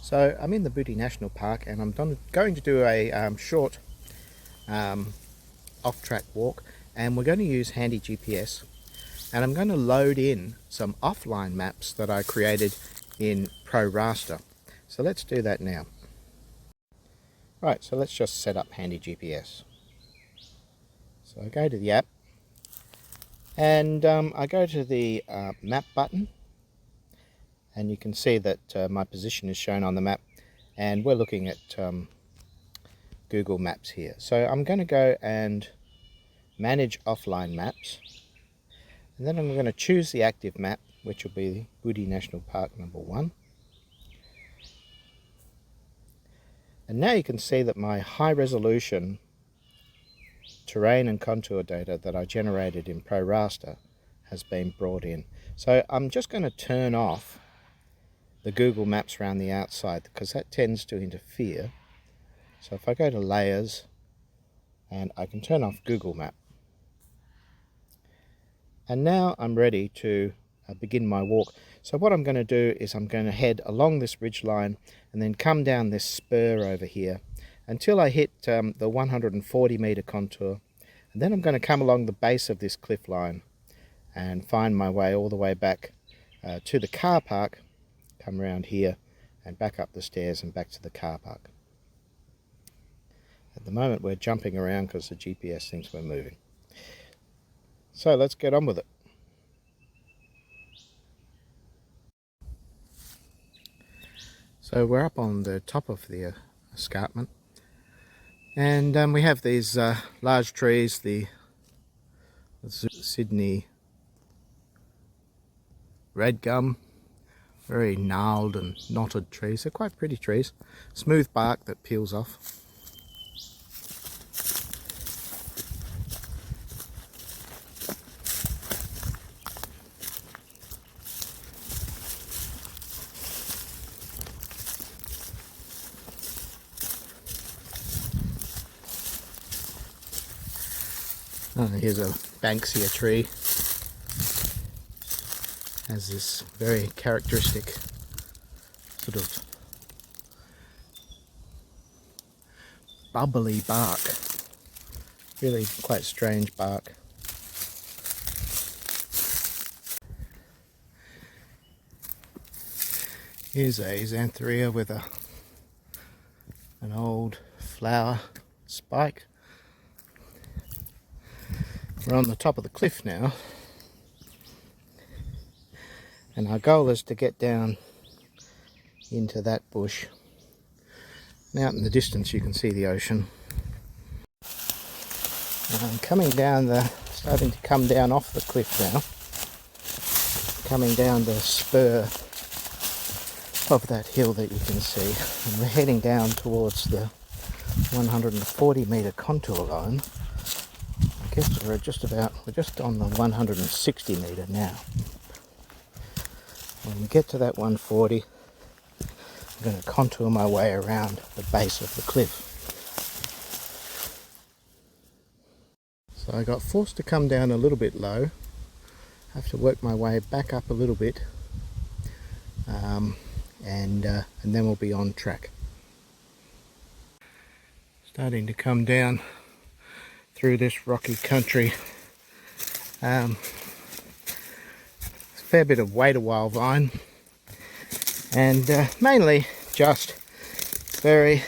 So I'm in the Bouddi National Park and I'm going to do a short off-track walk, and we're going to use HandyGPS, and I'm going to load in some offline maps that I created in ProRaster. So let's do that now. Right, so let's just set up HandyGPS. So I go to the app and I go to the map button, and you can see that my position is shown on the map, and we're looking at Google Maps here. So I'm going to go and manage offline maps, and then I'm going to choose the active map, which will be Bouddi National Park number 1. And now you can see that my high resolution terrain and contour data that I generated in ProRaster has been brought in. So I'm just going to turn off the Google Maps around the outside because that tends to interfere. So if I go to layers, and I can turn off Google Map. And now I'm ready to begin my walk. So what I'm going to do is I'm going to head along this ridge line and then come down this spur over here until I hit the 140 meter contour. And then I'm going to come along the base of this cliff line and find my way all the way back to the car park, come around here and back up the stairs and back to the car park. At the moment we're jumping around because the GPS thinks we're moving. So let's get on with it. So we're up on the top of the escarpment, and we have these large trees, the Sydney red gum, very gnarled and knotted trees. They're quite pretty trees, smooth bark that peels off. Oh, here's a Banksia tree. Has this very characteristic sort of bubbly bark. Really quite strange bark. Here's a Xanthorrhea with an old flower spike. We're on the top of the cliff now, and our goal is to get down into that bush. And out in the distance you can see the ocean. And I'm coming down starting to come down off the cliff now, coming down the spur of that hill that you can see, and we're heading down towards the 140 meter contour line. I guess we're just on the 160 meter now. When we get to that 140, I'm going to contour my way around the base of the cliff. So I got forced to come down a little bit low. I have to work my way back up a little bit, and then we'll be on track. Starting to come down through this rocky country. A fair bit of wait-a-while vine, and mainly just very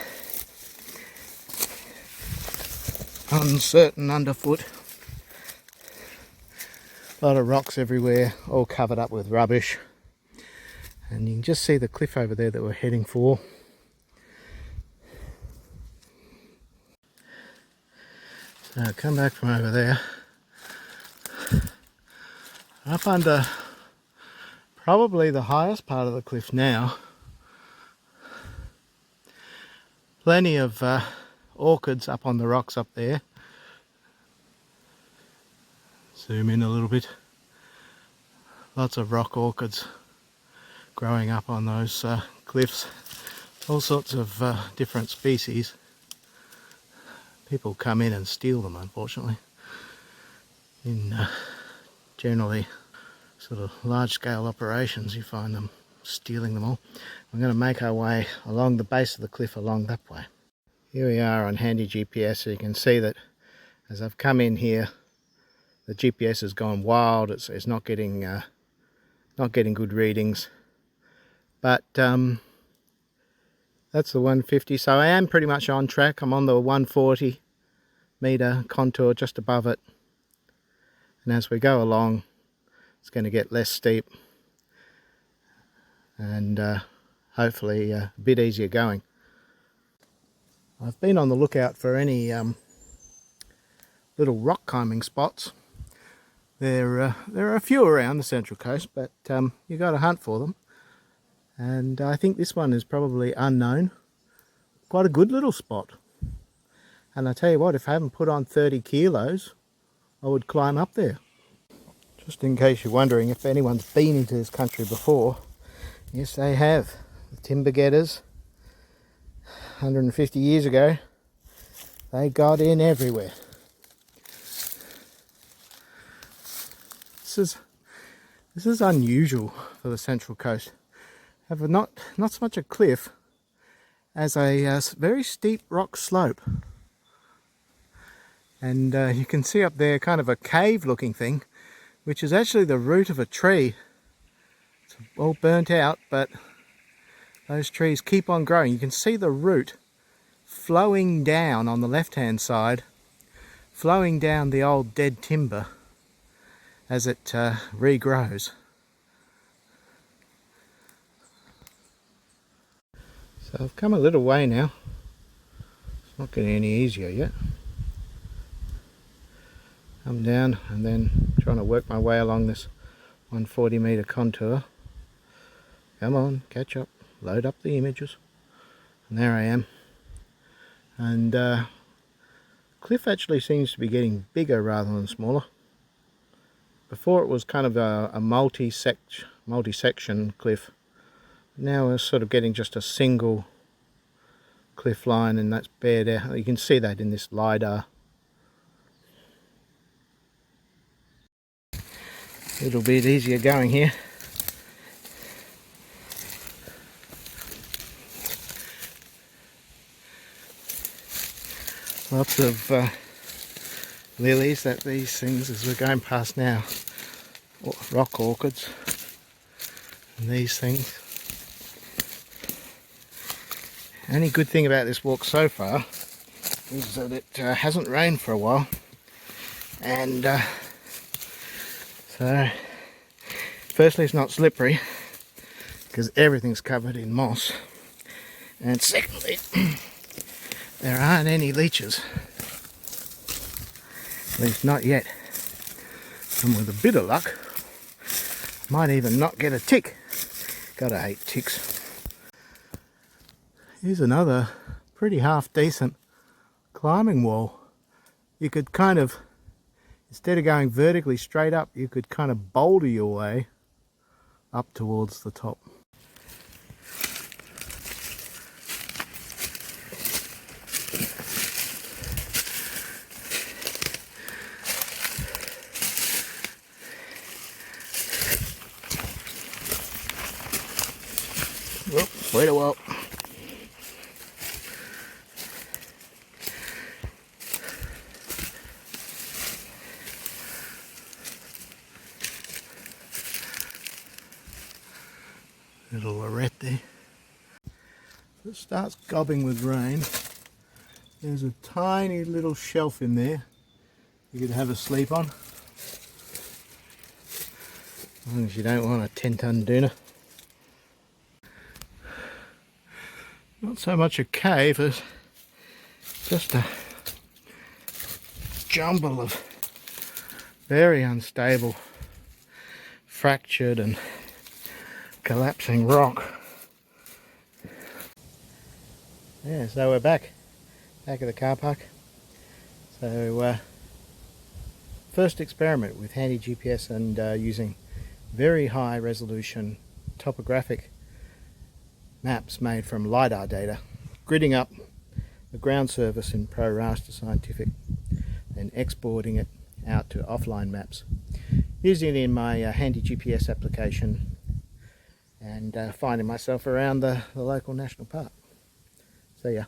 uncertain underfoot. A lot of rocks everywhere, all covered up with rubbish, and you can just see the cliff over there that we're heading for. So I come back from over there, up under probably the highest part of the cliff now. Plenty of orchids up on the rocks up there. Zoom in a little bit. Lots of rock orchids growing up on those cliffs. All sorts of different species. People come in and steal them, unfortunately. In generally sort of large-scale operations, you find them stealing them all. We're going to make our way along the base of the cliff along that way. Here we are on HandyGPS, so you can see that as I've come in here, the GPS has gone wild. It's not getting good readings, but that's the 150. So I am pretty much on track. I'm on the 140 meter contour just above it, and as we go along, it's going to get less steep and hopefully a bit easier going. I've been on the lookout for any little rock climbing spots. There are a few around the Central Coast, but you got to hunt for them. And I think this one is probably unknown. Quite a good little spot. And I tell you what, if I haven't put on 30 kilos, I would climb up there. Just in case you're wondering if anyone's been into this country before, yes, they have. The timber getters, 150 years ago, they got in everywhere. This is unusual for the Central Coast. Have not so much a cliff as a very steep rock slope. And you can see up there kind of a cave looking thing, which is actually the root of a tree. It's all burnt out, but those trees keep on growing. You can see the root flowing down on the left hand side, flowing down the old dead timber as it regrows. So I've come a little way now. It's not getting any easier yet. I'm down and then trying to work my way along this 140 meter contour. Come on, catch up, load up the images. And there I am. And cliff actually seems to be getting bigger rather than smaller. Before it was kind of a multi-section cliff. Now we're sort of getting just a single cliff line, and that's bared out. You can see that in this LiDAR. A little bit easier going here. Lots of lilies, these things as we're going past now, rock orchids and these things. Only good thing about this walk so far is that it hasn't rained for a while, and so firstly it's not slippery because everything's covered in moss, and secondly there aren't any leeches. At least not yet. And with a bit of luck, might even not get a tick. Gotta hate ticks. Here's another pretty half decent climbing wall. You could kind of, instead of going vertically straight up, you could kind of boulder your way up towards the top. Wait a while. Little lorette there. If it starts gobbing with rain, there's a tiny little shelf in there you could have a sleep on. As long as you don't want a 10-ton doona. Not so much a cave as just a jumble of very unstable, fractured and collapsing rock. Yeah, so we're back at the car park. So first experiment with HandyGPS and using very high resolution topographic maps made from LiDAR data, gridding up the ground surface in ProRaster Scientific and exporting it out to offline maps, using it in my HandyGPS application and finding myself around the local national park. See ya.